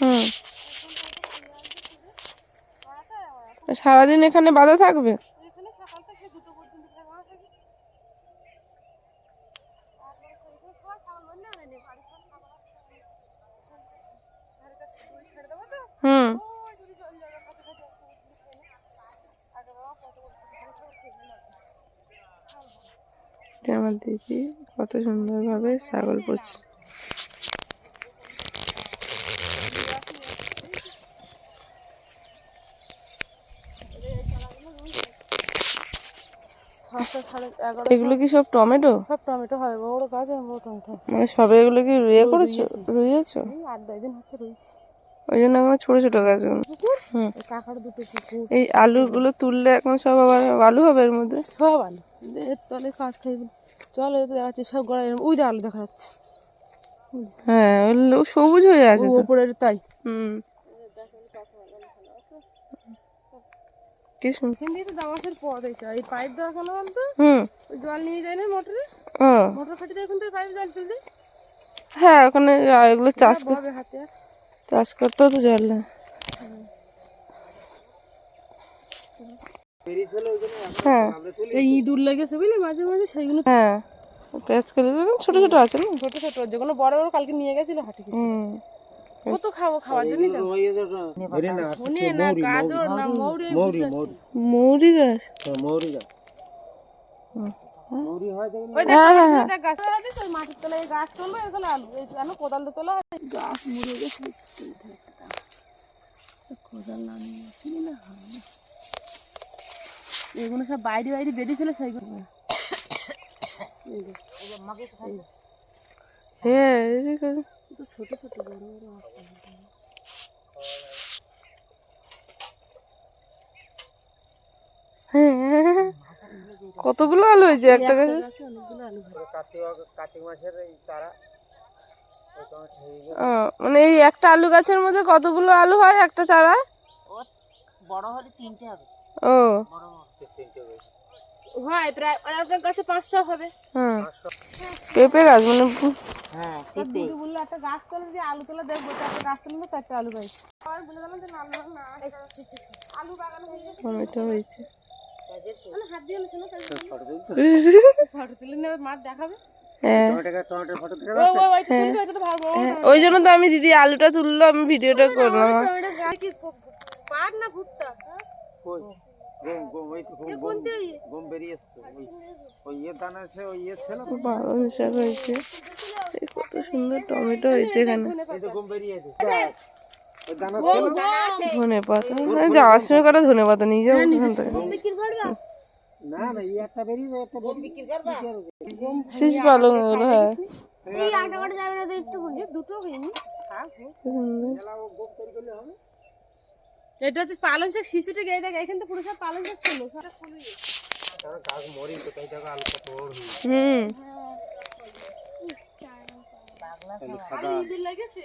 হুম, সারাদিন এখানে বাঁধা থাকবে? হুম, আমার দিদি কত সুন্দরভাবে ছাগল পুষছে। এগুলো কি সব টমেটো? সব টমেটো হয়, বড় গাছ বড় টমেটো। মানে সবে এগুলো কি রুইয়ে করেছো, রুইয়েছো? 8-10 দিন হচ্ছে রয়েছে। ওই জন্য এখন ছোট ছোট গাছগুলো। হুম, কাকার দুটো পুকুর। এই আলুগুলো তুললে এখন সব আবার আলু হবে এর মধ্যে? সব আলু এর তলে কাজ খাইবে। চলো এতে যাচ্ছে সব গড়াই, ওই যে আলু দেখা যাচ্ছে। হ্যাঁ, ওগুলো সবুজ হয়ে আছে তো উপরের তাই। হুম, কি সুন্দর। হিন্দি তো জামাসের পথ এটা, এই পাইপ দেওয়া কেন বলতো? হুম, ওই জল নিয়ে যায় না মোটরে, ও মোটর ফাটিতে এখন তো পাইপ জল চলছে। হ্যাঁ, ওখানে এগুলো চাষ ববে হাতে চাষ করতেও তো জল না। হ্যাঁ, এই ইঁদুর লেগেছে বুঝলি মাঝে মাঝে, সেইগুলো হ্যাঁ, পেঁয়াজ কেটে ছোট ছোট আছে না? ছোট ছোট, যেগুলো বড় বড় কালকে নিয়ে গেছিল হাটে কিছু। হুম, কত খাবো, খাওয়ার জন্যই তো ধনে না গাজর না মৌরি। মৌরি গাছ। ওই দেখ গাছ মাটির তলায় গাছ তুলবো, এখানে আলু এই কেন কোদাল তোলা হয়, গাছ মরে গেছে। কোদাল না নিয়ে না হয়, এগুলো সব বাইরে বাইরে বেরিয়েছিল সেইগুলো। হ্যাঁ, ছোট ছোট বড় বড় আছে। হ্যাঁ, কতগুলো আলু হয়েছে একটা গাছে? অনেকগুলো আলু মানে এই একটা আলু গাছের মধ্যে কতগুলো আলু হয় একটা চারায়? বড় হলে 3টে হবে। ও হয় প্রায় আপনার কাছে 500 হবে। হুম, পেঁপে গাছ মানে হ্যাঁ দিদি বললো একটা গাছ তোলে যে আলু তোলা দেখবো, একটা গাছ তুলবো 4টা আলু গাছ। আর বলে দিলাম যে না আলু বাগান হয়ে গেছে, টমেটো হয়েছে। মানে হাত দিয়ে শোনো ফটো তুলে নেবে, মাঠ দেখাবে। হ্যাঁ, ওই জন্য তো আমি দিদি আলুটা তুললো, আমি ভিডিওটা করলাম। পাট না ভুট্টা? পালং শাক হয়েছে, কত সুন্দর টমেটো হয়েছে এখানে। ধনে পাতা, যাওয়ার সময় কটা ধনে পাতা নিয়ে যাবো ওখান থেকে। শীষ পালং এগুলো, হ্যাঁ এটা হচ্ছে পালং শাক, শিশুটা গিয়ে দেখ এখান থেকে পুরো সব পালং শাক ছিল। হুম, ইঁদুর লেগেছে।